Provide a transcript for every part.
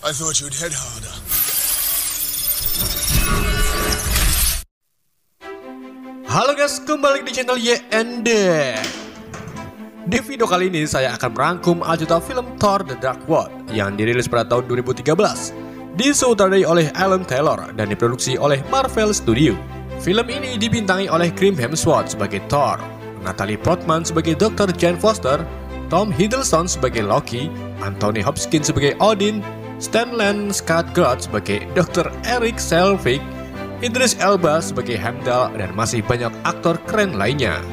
I thought you'd hit harder. Halo guys, kembali di channel YND. Di video kali ini saya akan merangkum aljuta film Thor The Dark World yang dirilis pada tahun 2013, disutradarai oleh Alan Taylor dan diproduksi oleh Marvel Studios. Film ini dibintangi oleh Chris Hemsworth sebagai Thor, Natalie Portman sebagai Dr. Jane Foster, Tom Hiddleston sebagai Loki, Anthony Hopkins sebagai Odin, Stellan Skarsgård sebagai Dr. Erik Selvig, Idris Elba sebagai Heimdall, dan masih banyak aktor keren lainnya.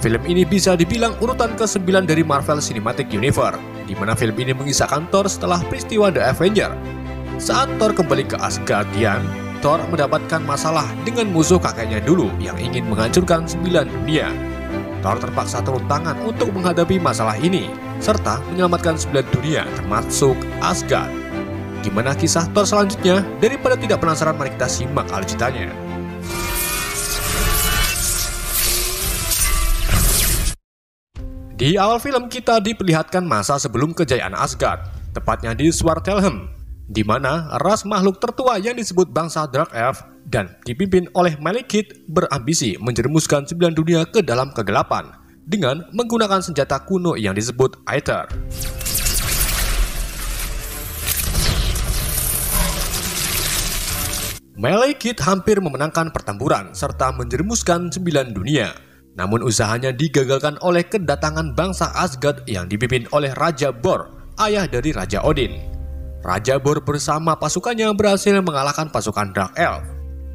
Film ini bisa dibilang urutan ke-9 dari Marvel Cinematic Universe, di mana film ini mengisahkan Thor setelah peristiwa The Avengers. Saat Thor kembali ke Asgardian, Thor mendapatkan masalah dengan musuh kakeknya dulu yang ingin menghancurkan 9 dunia. Thor terpaksa turun tangan untuk menghadapi masalah ini, serta menyelamatkan 9 dunia termasuk Asgard. Gimana kisah Thor selanjutnya? Daripada tidak penasaran, mari kita simak aljutannya. Di awal film kita diperlihatkan masa sebelum kejayaan Asgard, tepatnya di Svartalfheim, di mana ras makhluk tertua yang disebut bangsa Dark Elf dan dipimpin oleh Malekith berambisi menjerumuskan 9 dunia ke dalam kegelapan dengan menggunakan senjata kuno yang disebut Aether. Malekith hampir memenangkan pertempuran serta menjerumuskan 9 dunia. Namun usahanya digagalkan oleh kedatangan bangsa Asgard yang dipimpin oleh Raja Bor, ayah dari Raja Odin. Raja Bor bersama pasukannya berhasil mengalahkan pasukan Dark Elf,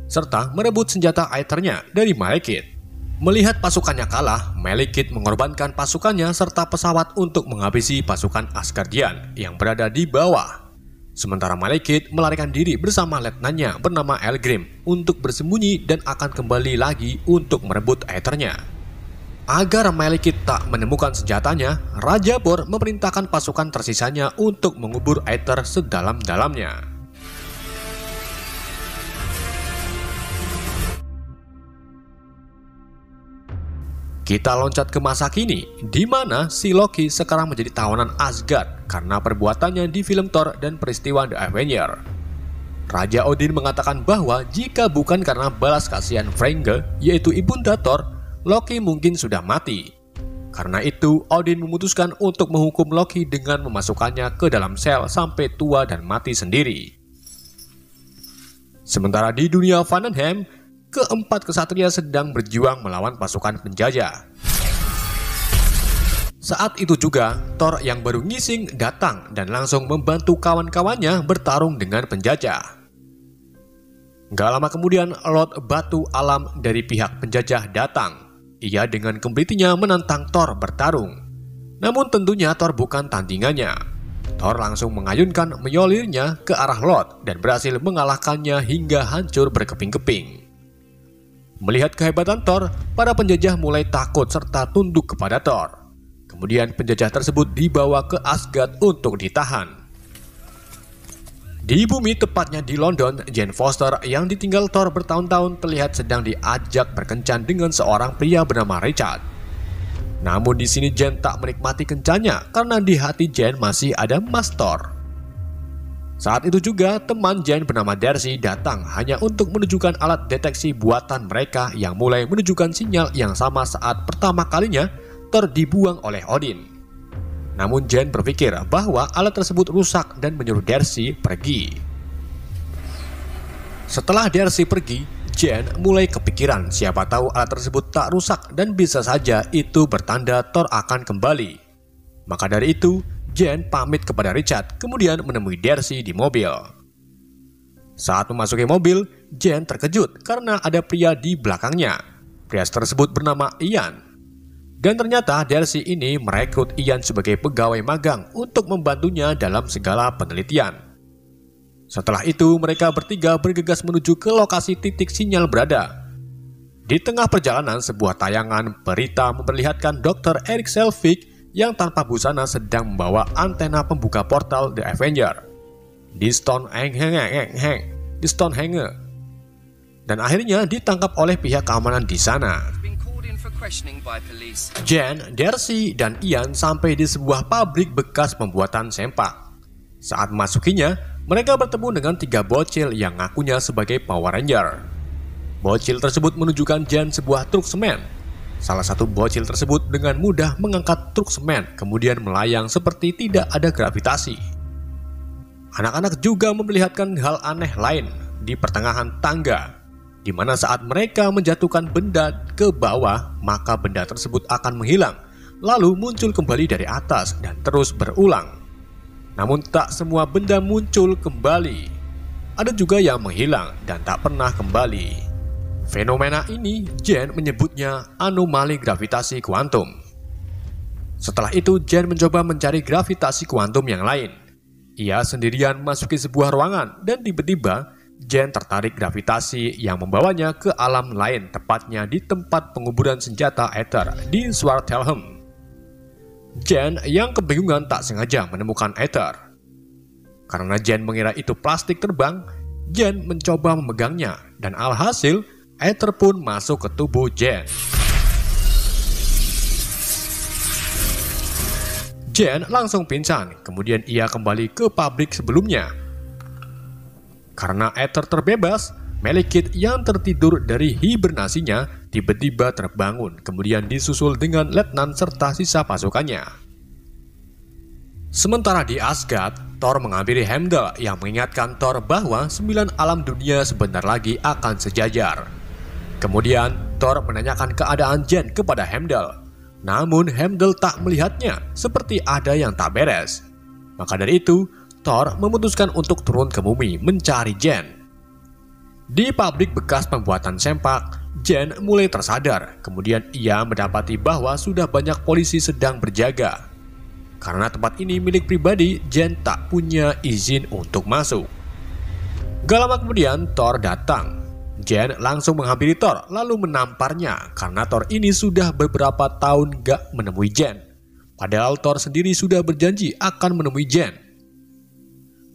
serta merebut senjata Aether-nya dari Malekith. Melihat pasukannya kalah, Malekith mengorbankan pasukannya serta pesawat untuk menghabisi pasukan Asgardian yang berada di bawah. Sementara Malekith melarikan diri bersama letnannya bernama Elgrim untuk bersembunyi dan akan kembali lagi untuk merebut Aether-nya. Agar Malekith tak menemukan senjatanya, Raja Bor memerintahkan pasukan tersisanya untuk mengubur Aether sedalam-dalamnya. Kita loncat ke masa kini, di mana si Loki sekarang menjadi tawanan Asgard karena perbuatannya di film Thor dan peristiwa The Avengers. Raja Odin mengatakan bahwa jika bukan karena balas kasihan Freyja, yaitu ibunda Thor, Loki mungkin sudah mati. Karena itu, Odin memutuskan untuk menghukum Loki dengan memasukkannya ke dalam sel sampai tua dan mati sendiri. Sementara di dunia Vandenheim, keempat kesatria sedang berjuang melawan pasukan penjajah. Saat itu juga, Thor yang baru ngising datang dan langsung membantu kawan-kawannya bertarung dengan penjajah. Gak lama kemudian, Lord Batu Alam dari pihak penjajah datang. Ia dengan kembritinya menantang Thor bertarung. Namun tentunya Thor bukan tandingannya. Thor langsung mengayunkan Mjolnirnya ke arah Lord dan berhasil mengalahkannya hingga hancur berkeping-keping. Melihat kehebatan Thor, para penjajah mulai takut serta tunduk kepada Thor. Kemudian penjajah tersebut dibawa ke Asgard untuk ditahan. Di bumi, tepatnya di London, Jane Foster yang ditinggal Thor bertahun-tahun terlihat sedang diajak berkencan dengan seorang pria bernama Richard. Namun di sini Jane tak menikmati kencannya karena di hati Jane masih ada Mas Thor. Saat itu juga teman Jane bernama Darcy datang hanya untuk menunjukkan alat deteksi buatan mereka yang mulai menunjukkan sinyal yang sama saat pertama kalinya Thor dibuang oleh Odin. Namun Jane berpikir bahwa alat tersebut rusak dan menyuruh Darcy pergi. Setelah Darcy pergi, Jane mulai kepikiran siapa tahu alat tersebut tak rusak dan bisa saja itu bertanda Thor akan kembali. Maka dari itu, Jane pamit kepada Richard, kemudian menemui Darcy di mobil. Saat memasuki mobil, Jane terkejut karena ada pria di belakangnya. Pria tersebut bernama Ian. Dan ternyata Darcy ini merekrut Ian sebagai pegawai magang untuk membantunya dalam segala penelitian. Setelah itu, mereka bertiga bergegas menuju ke lokasi titik sinyal berada. Di tengah perjalanan, sebuah tayangan berita memperlihatkan Dr. Erik Selvig yang tanpa busana sedang membawa antena pembuka portal The Avengers di Stonehenge, dan akhirnya ditangkap oleh pihak keamanan di sana. Jane, Darcy, dan Ian sampai di sebuah pabrik bekas pembuatan sempak. Saat memasukinya, mereka bertemu dengan 3 bocil yang ngakunya sebagai Power Ranger. Bocil tersebut menunjukkan Jen sebuah truk semen. Salah satu bocil tersebut dengan mudah mengangkat truk semen, kemudian melayang seperti tidak ada gravitasi. Anak-anak juga memperlihatkan hal aneh lain di pertengahan tangga, di mana saat mereka menjatuhkan benda ke bawah, maka benda tersebut akan menghilang, lalu muncul kembali dari atas dan terus berulang. Namun tak semua benda muncul kembali. Ada juga yang menghilang dan tak pernah kembali. Fenomena ini Jen menyebutnya anomali gravitasi kuantum. Setelah itu Jen mencoba mencari gravitasi kuantum yang lain. Ia sendirian memasuki sebuah ruangan dan tiba-tiba Jen tertarik gravitasi yang membawanya ke alam lain, tepatnya di tempat penguburan senjata Aether di Svartalfheim. Jen yang kebingungan tak sengaja menemukan Aether. Karena Jen mengira itu plastik terbang, Jen mencoba memegangnya dan alhasil Aether pun masuk ke tubuh Jen. Jen langsung pingsan, kemudian ia kembali ke pabrik sebelumnya. Karena Aether terbebas, Malekith yang tertidur dari hibernasinya tiba-tiba terbangun, kemudian disusul dengan letnan serta sisa pasukannya. Sementara di Asgard, Thor menghampiri Heimdall yang mengingatkan Thor bahwa 9 alam dunia sebentar lagi akan sejajar. Kemudian Thor menanyakan keadaan Jen kepada Heimdall. Namun Heimdall tak melihatnya, seperti ada yang tak beres. Maka dari itu, Thor memutuskan untuk turun ke bumi mencari Jen. Di pabrik bekas pembuatan sempak, Jen mulai tersadar. Kemudian ia mendapati bahwa sudah banyak polisi sedang berjaga. Karena tempat ini milik pribadi, Jen tak punya izin untuk masuk. Gak lama kemudian Thor datang. Jen langsung menghampiri Thor lalu menamparnya karena Thor ini sudah beberapa tahun gak menemui Jen. Padahal Thor sendiri sudah berjanji akan menemui Jen.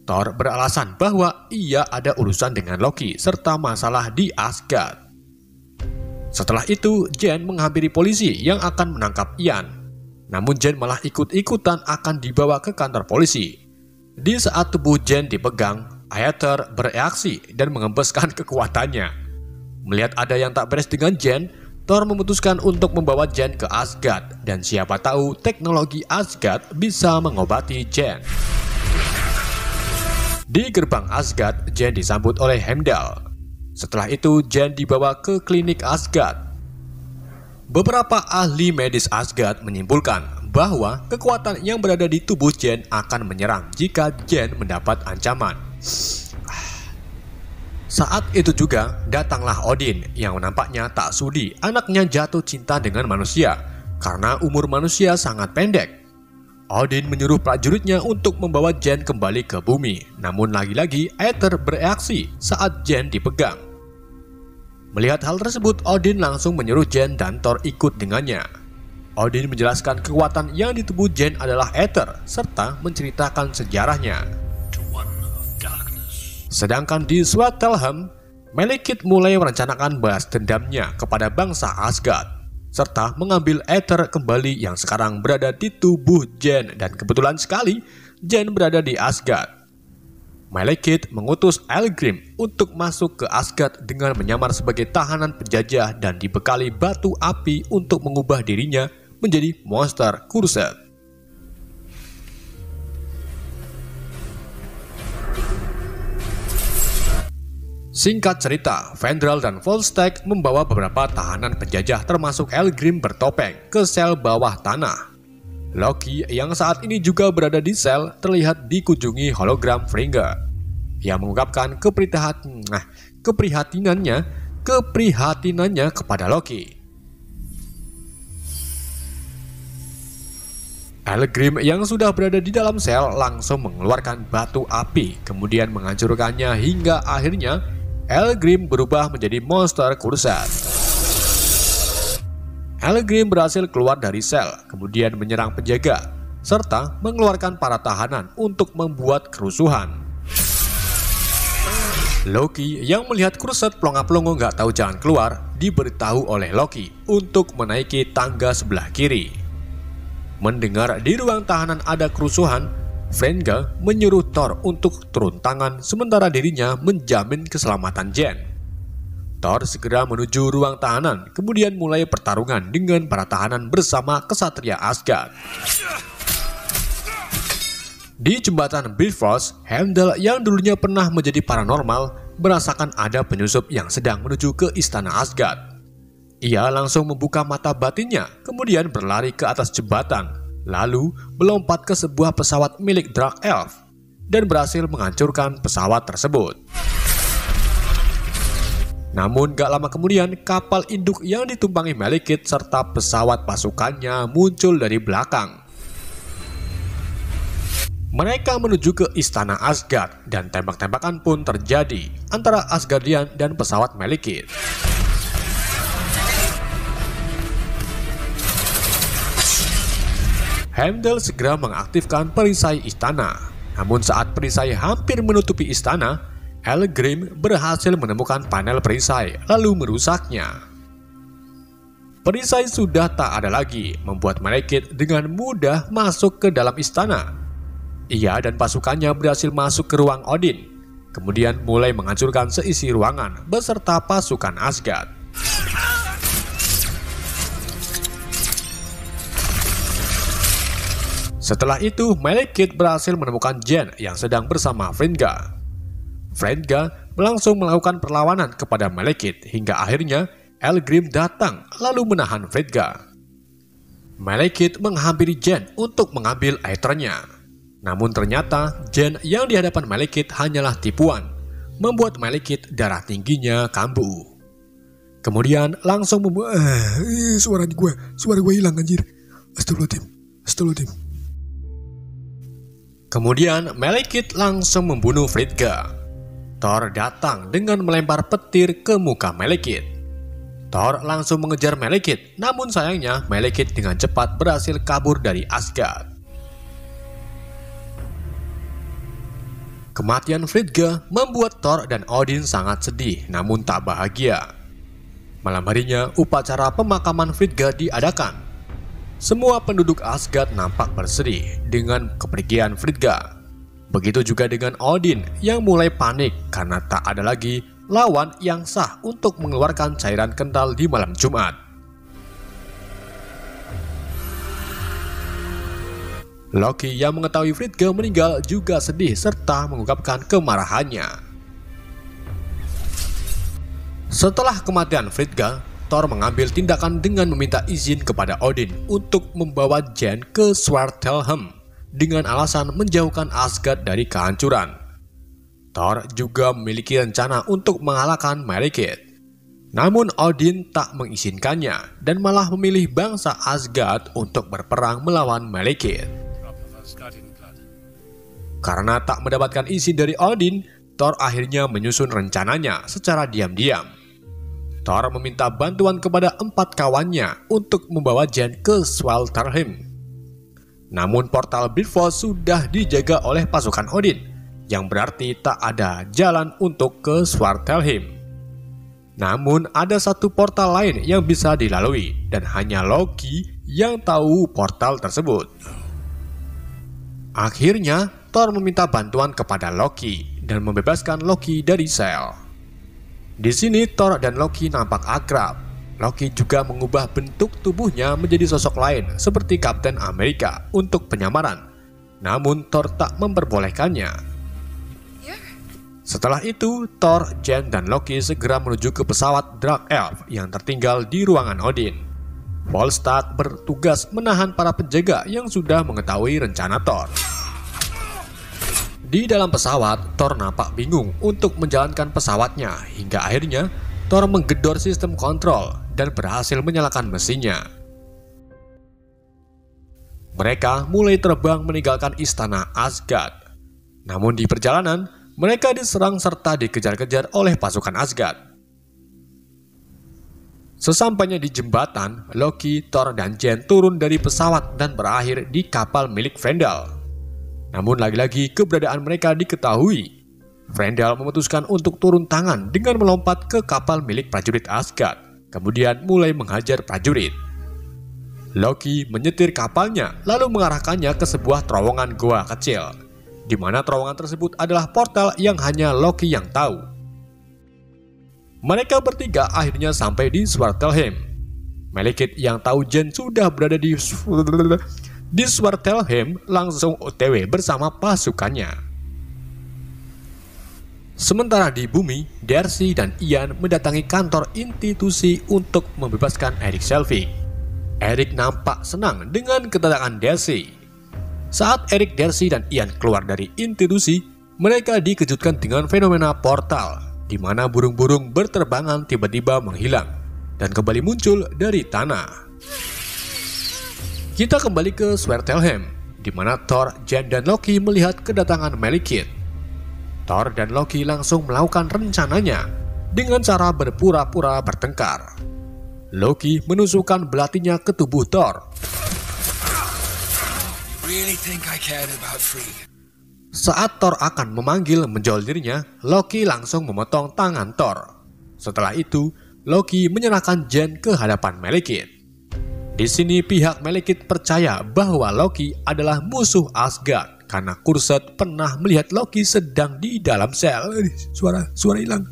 Thor beralasan bahwa ia ada urusan dengan Loki serta masalah di Asgard. Setelah itu Jen menghampiri polisi yang akan menangkap Ian. Namun Jen malah ikut-ikutan akan dibawa ke kantor polisi. Di saat tubuh Jen dipegang, Aether bereaksi dan mengembeskan kekuatannya. Melihat ada yang tak beres dengan Jen, Thor memutuskan untuk membawa Jen ke Asgard. Dan siapa tahu teknologi Asgard bisa mengobati Jen. Di gerbang Asgard, Jen disambut oleh Heimdall. Setelah itu Jen dibawa ke klinik Asgard. Beberapa ahli medis Asgard menyimpulkan bahwa kekuatan yang berada di tubuh Jen akan menyerang jika Jen mendapat ancaman. Saat itu juga datanglah Odin yang nampaknya tak sudi anaknya jatuh cinta dengan manusia karena umur manusia sangat pendek. Odin menyuruh prajuritnya untuk membawa Jen kembali ke bumi, namun lagi-lagi Aether bereaksi saat Jen dipegang. Melihat hal tersebut, Odin langsung menyuruh Jen dan Thor ikut dengannya. Odin menjelaskan kekuatan yang di tubuh Jen adalah Aether serta menceritakan sejarahnya. Sedangkan di Svartalfheim, Malekith mulai merencanakan balas dendamnya kepada bangsa Asgard, serta mengambil Aether kembali yang sekarang berada di tubuh Jen, dan kebetulan sekali Jen berada di Asgard. Malekith mengutus Eilgrim untuk masuk ke Asgard dengan menyamar sebagai tahanan penjajah dan dibekali batu api untuk mengubah dirinya menjadi monster Cursed. Singkat cerita, Fandral dan Volstagg membawa beberapa tahanan penjajah termasuk Eilgrim bertopeng ke sel bawah tanah. Loki yang saat ini juga berada di sel terlihat dikunjungi hologram Frigga yang mengungkapkan keprihatinannya kepada Loki. Eilgrim yang sudah berada di dalam sel langsung mengeluarkan batu api, kemudian menghancurkannya hingga akhirnya Eilgrim berubah menjadi monster Cursed. Eilgrim berhasil keluar dari sel, kemudian menyerang penjaga, serta mengeluarkan para tahanan untuk membuat kerusuhan. Loki yang melihat Cursed pelongo-pelongo gak tahu jalan keluar, diberitahu oleh Loki untuk menaiki tangga sebelah kiri. Mendengar di ruang tahanan ada kerusuhan, Freyja menyuruh Thor untuk turun tangan sementara dirinya menjamin keselamatan Jane. Thor segera menuju ruang tahanan, kemudian mulai pertarungan dengan para tahanan bersama kesatria Asgard. Di jembatan Bifrost, Heimdall yang dulunya pernah menjadi paranormal merasakan ada penyusup yang sedang menuju ke istana Asgard. Ia langsung membuka mata batinnya, kemudian berlari ke atas jembatan, lalu melompat ke sebuah pesawat milik Dark Elf dan berhasil menghancurkan pesawat tersebut. Namun gak lama kemudian, kapal induk yang ditumpangi Malekith serta pesawat pasukannya muncul dari belakang. Mereka menuju ke istana Asgard dan tembak-tembakan pun terjadi antara Asgardian dan pesawat Malekith. Heimdall segera mengaktifkan perisai istana. Namun saat perisai hampir menutupi istana, Eldgrim berhasil menemukan panel perisai lalu merusaknya. Perisai sudah tak ada lagi, membuat Malekith dengan mudah masuk ke dalam istana. Ia dan pasukannya berhasil masuk ke ruang Odin, kemudian mulai menghancurkan seisi ruangan beserta pasukan Asgard. Setelah itu, Malekith berhasil menemukan Jane yang sedang bersama Freyja. Freyja langsung melakukan perlawanan kepada Malekith hingga akhirnya Eldgrim datang lalu menahan Freyja. Malekith menghampiri Jane untuk mengambil Aethernya. Namun ternyata Jane yang di hadapan Malekith hanyalah tipuan, membuat Malekith darah tingginya kambuh. Kemudian langsung membuat suara gue hilang anjir. Astagfirullahaladzim. Kemudian Malekith langsung membunuh Freyja. Thor datang dengan melempar petir ke muka Malekith. Thor langsung mengejar Malekith, namun sayangnya Malekith dengan cepat berhasil kabur dari Asgard. Kematian Freyja membuat Thor dan Odin sangat sedih namun tak bahagia. Malam harinya upacara pemakaman Freyja diadakan. Semua penduduk Asgard nampak bersedih dengan kepergian Freyja. Begitu juga dengan Odin yang mulai panik karena tak ada lagi lawan yang sah untuk mengeluarkan cairan kental di malam Jumat. Loki yang mengetahui Freyja meninggal juga sedih serta mengungkapkan kemarahannya. Setelah kematian Freyja, Thor mengambil tindakan dengan meminta izin kepada Odin untuk membawa Jane ke Svartalfheim dengan alasan menjauhkan Asgard dari kehancuran. Thor juga memiliki rencana untuk mengalahkan Malekith. Namun Odin tak mengizinkannya dan malah memilih bangsa Asgard untuk berperang melawan Malekith. Karena tak mendapatkan izin dari Odin, Thor akhirnya menyusun rencananya secara diam-diam. Thor meminta bantuan kepada 4 kawannya untuk membawa Jane ke Svartalfheim. Namun portal Bifrost sudah dijaga oleh pasukan Odin, yang berarti tak ada jalan untuk ke Svartalfheim. Namun ada satu portal lain yang bisa dilalui dan hanya Loki yang tahu portal tersebut. Akhirnya, Thor meminta bantuan kepada Loki dan membebaskan Loki dari sel. Di sini Thor dan Loki nampak akrab. Loki juga mengubah bentuk tubuhnya menjadi sosok lain seperti Kapten Amerika untuk penyamaran. Namun Thor tak memperbolehkannya. Setelah itu, Thor, Jane, dan Loki segera menuju ke pesawat Dark Elf yang tertinggal di ruangan Odin. Volstagg bertugas menahan para penjaga yang sudah mengetahui rencana Thor. Di dalam pesawat, Thor nampak bingung untuk menjalankan pesawatnya hingga akhirnya Thor menggedor sistem kontrol dan berhasil menyalakan mesinnya. Mereka mulai terbang meninggalkan istana Asgard. Namun di perjalanan, mereka diserang serta dikejar-kejar oleh pasukan Asgard. Sesampainya di jembatan, Loki, Thor, dan Jane turun dari pesawat dan berakhir di kapal milik Freyja. Namun lagi-lagi keberadaan mereka diketahui. Freyja memutuskan untuk turun tangan dengan melompat ke kapal milik prajurit Asgard, kemudian mulai menghajar prajurit. Loki menyetir kapalnya lalu mengarahkannya ke sebuah terowongan goa kecil, di mana terowongan tersebut adalah portal yang hanya Loki yang tahu. Mereka bertiga akhirnya sampai di Svartalheim. Malekith yang tahu Jen sudah berada di Svartalheim langsung OTW bersama pasukannya. Sementara di bumi, Darcy dan Ian mendatangi kantor institusi untuk membebaskan Erik Selvig. Erik nampak senang dengan kedatangan Darcy. Saat Erik, Darcy, dan Ian keluar dari institusi, mereka dikejutkan dengan fenomena portal, di mana burung-burung berterbangan tiba-tiba menghilang dan kembali muncul dari tanah. Kita kembali ke Svartalheim, di mana Thor, Jen, dan Loki melihat kedatangan Malekith. Thor dan Loki langsung melakukan rencananya dengan cara berpura-pura bertengkar. Loki menusukkan belatinya ke tubuh Thor. Saat Thor akan memanggil menjual dirinya, Loki langsung memotong tangan Thor. Setelah itu, Loki menyerahkan Jen ke hadapan Malekith. Di sini pihak Malekith percaya bahwa Loki adalah musuh Asgard karena Kurset pernah melihat Loki sedang di dalam sel. Suara hilang.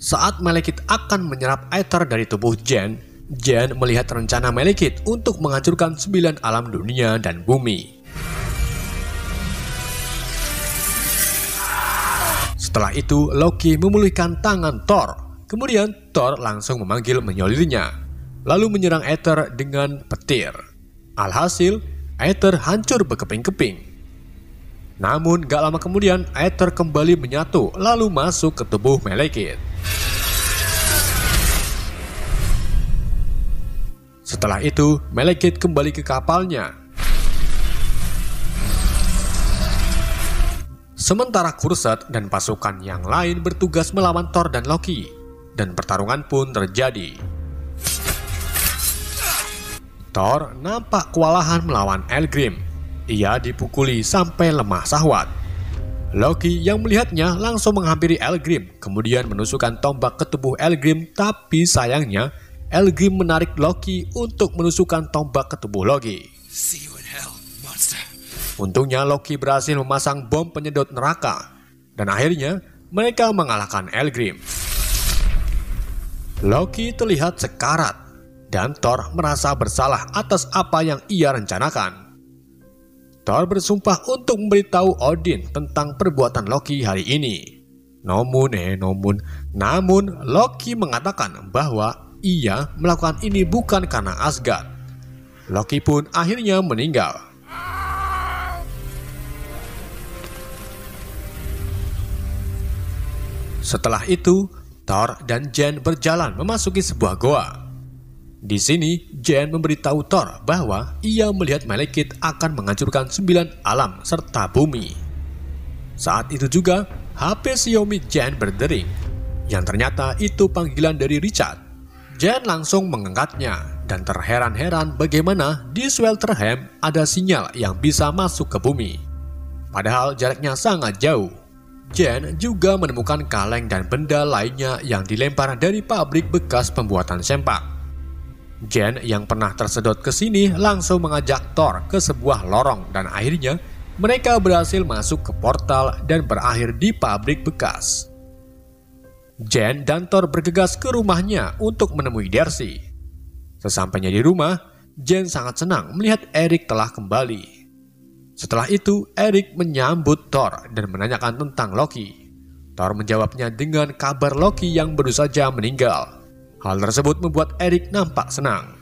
Saat Malekith akan menyerap aether dari tubuh Jen melihat rencana Malekith untuk menghancurkan 9 alam dunia dan bumi. Setelah itu, Loki memulihkan tangan Thor. Kemudian Thor langsung memanggil menyolirnya, lalu menyerang aether dengan petir. Alhasil, aether hancur berkeping-keping. Namun gak lama kemudian aether kembali menyatu lalu masuk ke tubuh Malekith. Setelah itu Malekith kembali ke kapalnya. Sementara Kurset dan pasukan yang lain bertugas melawan Thor dan Loki, dan pertarungan pun terjadi. Thor nampak kewalahan melawan Elgrim. Ia dipukuli sampai lemah sahwat. Loki yang melihatnya langsung menghampiri Elgrim, kemudian menusukkan tombak ke tubuh Elgrim, tapi sayangnya Elgrim menarik Loki untuk menusukkan tombak ke tubuh Loki. Untungnya Loki berhasil memasang bom penyedot neraka, dan akhirnya mereka mengalahkan Elgrim. Loki terlihat sekarat, dan Thor merasa bersalah atas apa yang ia rencanakan. Thor bersumpah untuk memberitahu Odin tentang perbuatan Loki hari ini. Namun Loki mengatakan bahwa ia melakukan ini bukan karena Asgard. Loki pun akhirnya meninggal. Setelah itu, Thor dan Jen berjalan memasuki sebuah goa. Di sini, Jen memberitahu Thor bahwa ia melihat Malekith akan menghancurkan 9 alam serta bumi. Saat itu juga, HP Xiaomi Jen berdering, yang ternyata itu panggilan dari Richard. Jen langsung mengangkatnya dan terheran-heran bagaimana di Svartalheim ada sinyal yang bisa masuk ke bumi. Padahal jaraknya sangat jauh. Jen juga menemukan kaleng dan benda lainnya yang dilempar dari pabrik bekas pembuatan sempak. Jen yang pernah tersedot ke sini langsung mengajak Thor ke sebuah lorong dan akhirnya mereka berhasil masuk ke portal dan berakhir di pabrik bekas. Jen dan Thor bergegas ke rumahnya untuk menemui Darcy. Sesampainya di rumah, Jen sangat senang melihat Erik telah kembali. Setelah itu, Erik menyambut Thor dan menanyakan tentang Loki. Thor menjawabnya dengan kabar Loki yang baru saja meninggal. Hal tersebut membuat Erik nampak senang.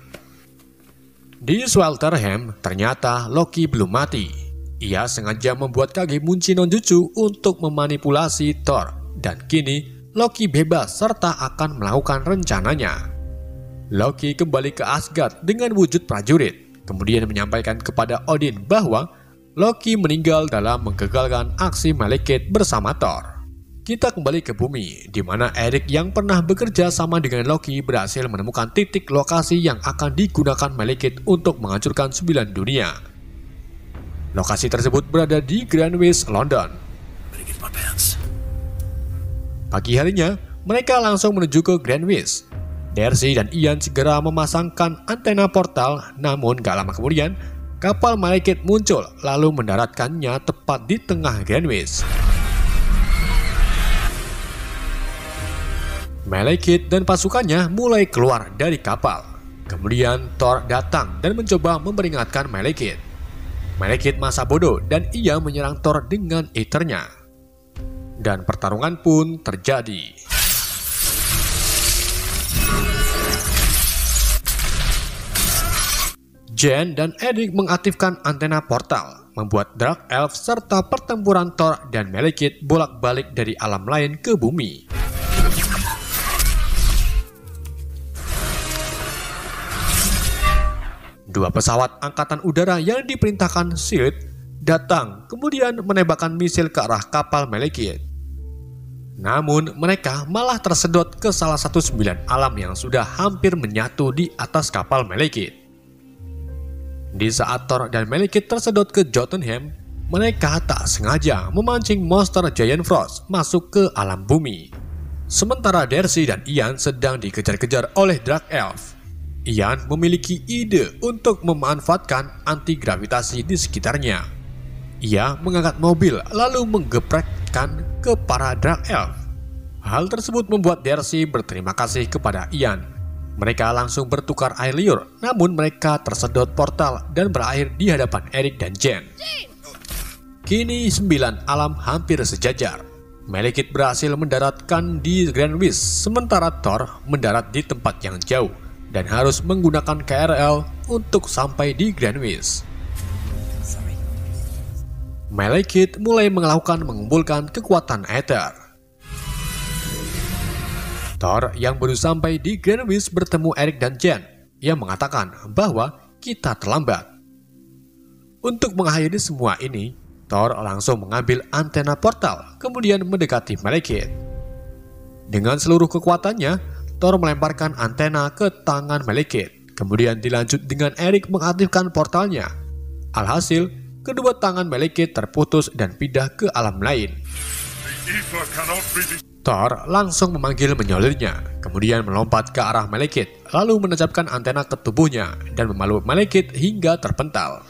Di Svartalheim, ternyata Loki belum mati. Ia sengaja membuat Kage Munchi no Jutsu untuk memanipulasi Thor, dan kini Loki bebas serta akan melakukan rencananya. Loki kembali ke Asgard dengan wujud prajurit, kemudian menyampaikan kepada Odin bahwa Loki meninggal dalam menggagalkan aksi Malekith bersama Thor. Kita kembali ke bumi, di mana Erik yang pernah bekerja sama dengan Loki berhasil menemukan titik lokasi yang akan digunakan Malekith untuk menghancurkan 9 dunia. Lokasi tersebut berada di Greenwich, London. Pagi harinya, mereka langsung menuju ke Greenwich. Darcy dan Ian segera memasangkan antena portal, namun gak lama kemudian, kapal Malekith muncul lalu mendaratkannya tepat di tengah Greenwich. Malekith dan pasukannya mulai keluar dari kapal. Kemudian Thor datang dan mencoba memperingatkan Malekith. Malekith masa bodoh dan ia menyerang Thor dengan Aether-nya. Dan pertarungan pun terjadi. Jen dan Eric mengaktifkan antena portal, membuat Dark Elf serta pertempuran Thor dan Malekith bolak-balik dari alam lain ke bumi. Dua pesawat angkatan udara yang diperintahkan SHIELD datang, kemudian menembakkan misil ke arah kapal Malekith. Namun mereka malah tersedot ke salah satu sembilan alam yang sudah hampir menyatu di atas kapal Malekith. Di saat Thor dan Malekith tersedot ke Jotunheim, mereka tak sengaja memancing monster Giant Frost masuk ke alam bumi. Sementara Darcy dan Ian sedang dikejar-kejar oleh Dark Elf. Ian memiliki ide untuk memanfaatkan anti-gravitasi di sekitarnya. Ia mengangkat mobil lalu menggeprekkan ke para Dark Elf. Hal tersebut membuat Darcy berterima kasih kepada Ian. Mereka langsung bertukar air liur, namun mereka tersedot portal dan berakhir di hadapan Eric dan Jen. Kini 9 alam hampir sejajar. Malekith berhasil mendaratkan di Greenwich, sementara Thor mendarat di tempat yang jauh dan harus menggunakan KRL untuk sampai di Greenwich. Malekith mulai mengumpulkan kekuatan Aether. Thor yang baru sampai di Greenwich bertemu Eric dan Jen yang mengatakan bahwa kita terlambat. Untuk mengakhiri semua ini, Thor langsung mengambil antena portal kemudian mendekati Malekith. Dengan seluruh kekuatannya, Thor melemparkan antena ke tangan Malekith. Kemudian dilanjut dengan Eric mengaktifkan portalnya. Alhasil, kedua tangan Malekith terputus dan pindah ke alam lain. Thor langsung memanggil menyolirnya, kemudian melompat ke arah Malekith, lalu menancapkan antena ke tubuhnya dan memeluk Malekith hingga terpental.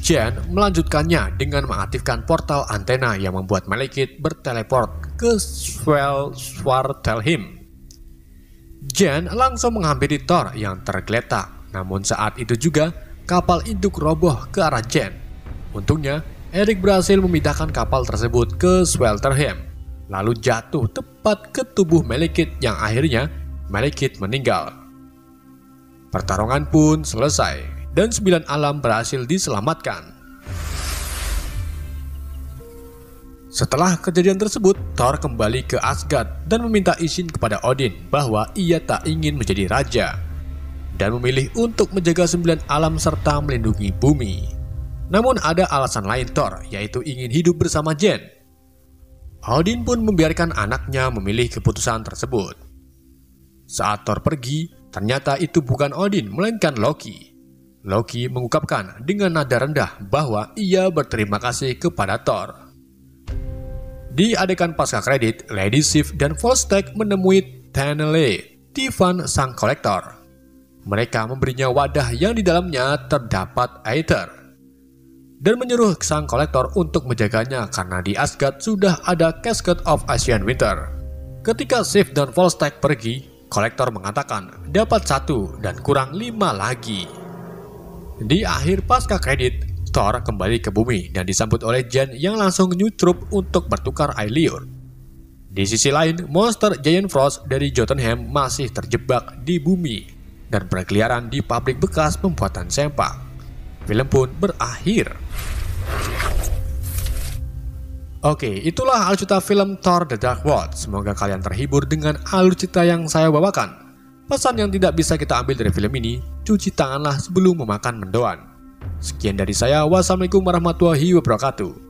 Jen melanjutkannya dengan mengaktifkan portal antena yang membuat Malekith berteleport ke Svartalfheim. Jen langsung menghampiri Thor yang tergeletak, namun saat itu juga kapal induk roboh ke arah Jen. Untungnya, Eric berhasil memindahkan kapal tersebut ke Svartalfheim, lalu jatuh tepat ke tubuh Malekith yang akhirnya Malekith meninggal. Pertarungan pun selesai dan 9 alam berhasil diselamatkan. Setelah kejadian tersebut, Thor kembali ke Asgard dan meminta izin kepada Odin bahwa ia tak ingin menjadi raja dan memilih untuk menjaga 9 alam serta melindungi bumi. Namun ada alasan lain Thor, yaitu ingin hidup bersama Jen. Odin pun membiarkan anaknya memilih keputusan tersebut. Saat Thor pergi, ternyata itu bukan Odin, melainkan Loki. Loki mengungkapkan dengan nada rendah bahwa ia berterima kasih kepada Thor. Di adegan pasca kredit, Lady Sif dan Volstagg menemui Tanele, Tivan sang kolektor. Mereka memberinya wadah yang di dalamnya terdapat Aether dan menyuruh sang kolektor untuk menjaganya karena di Asgard sudah ada Casket of Ancient Winter. Ketika Sif dan Volstagg pergi, kolektor mengatakan dapat 1 dan kurang 5 lagi. Di akhir pasca kredit, Thor kembali ke bumi dan disambut oleh Jen yang langsung nyutrup untuk bertukar air liur. Di sisi lain, monster Giant Frost dari Jotunheim masih terjebak di bumi dan berkeliaran di pabrik bekas pembuatan sempak. Film pun berakhir. Oke, itulah alur cerita film Thor The Dark World. Semoga kalian terhibur dengan alur cerita yang saya bawakan. Pesan yang tidak bisa kita ambil dari film ini, cuci tanganlah sebelum memakan mendoan. Sekian dari saya, wassalamualaikum warahmatullahi wabarakatuh.